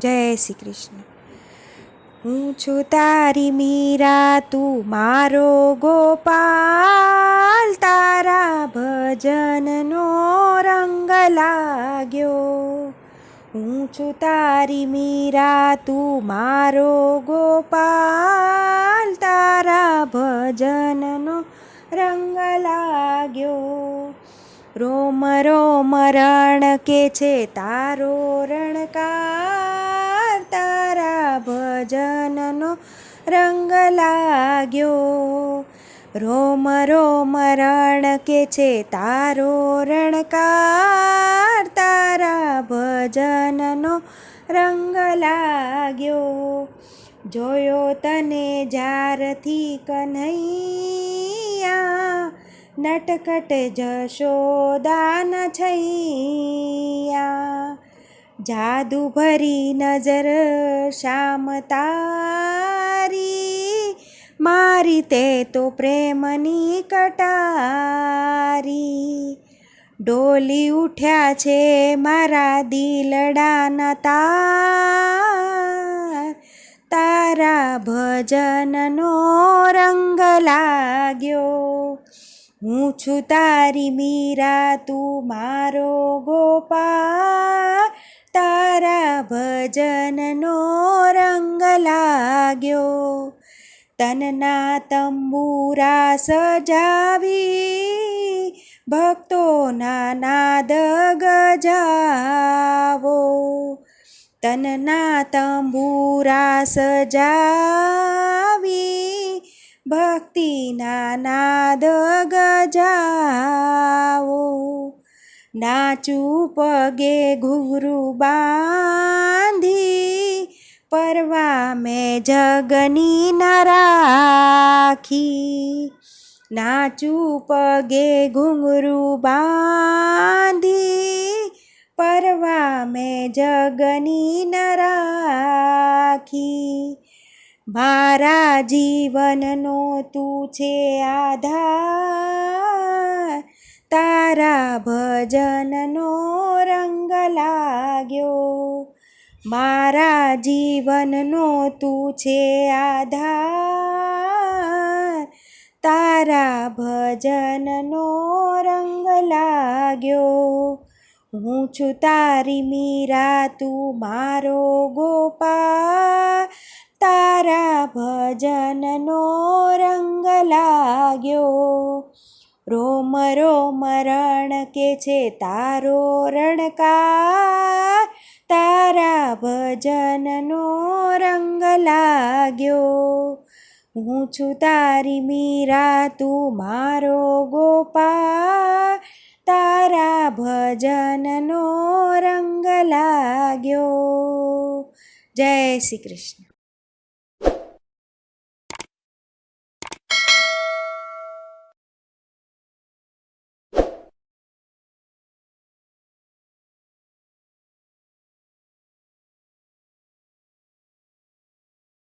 જય શ્રી કૃષ્ણ. હું છું તારી મીરા, તું મારો ગોપાલ, તારા ભજનનો રંગ લાગ્યો. હું છું તારી મીરા, તું મારો ગોપાલ, તારા ભજનનો રંગ લાગ્યો. રોમ રોમ રણ કે છે તારો રણકાર, તારા ભજનનો રંગ લાગ્યો. રોમ રોમ રણ કે છે તારો રણકાર, તારા ભજનનો રંગ લાગ્યો. જોયો તને જ્યારથી કન્હૈયા, નટખટ જશોદાના છૈયા. જાદુ ભરી નજર શ્યામ તારી, મારી તે તો પ્રેમની કટારી. ડોલી ઉઠ્યા છે મારા દિલડાના તાર, તારા ભજનનો રંગ લાગ્યો. હું છું તારી મીરા, તું મારો ગોપાલ, તારા ભજનનો રંગ લાગ્યો. તનના તંબુરા સજાવી, ભક્તોના નાદ ગજાવો. તનના તંબુરા સજાવી, ભક્તિના નાદ ગજાવો. નાચું પગે ઘૂંઘરું બાંધી, પરવા મેં જગની ના રાખી. નાચું પગે ઘૂંઘરું બાંધી, પરવા મેં જગની ના રાખી. મારા જીવનનો તું છે આધાર, તારા ભજનનો રંગ લાગ્યો. મારા જીવનનો તું છે આધાર, તારા ભજનનો રંગ લાગ્યો. હું છું તારી મીરા, તું મારો ગોપાલ, તારા ભજનનો રંગ લાગ્યો. રોમ રોમ રણ કે છે તારો રણકાર, તારા ભજનનો રંગ લાગ્યો. હું છું તારી મીરા, તું મારો ગોપાલ, તારા ભજનનો રંગ લાગ્યો. જય શ્રી કૃષ્ણ.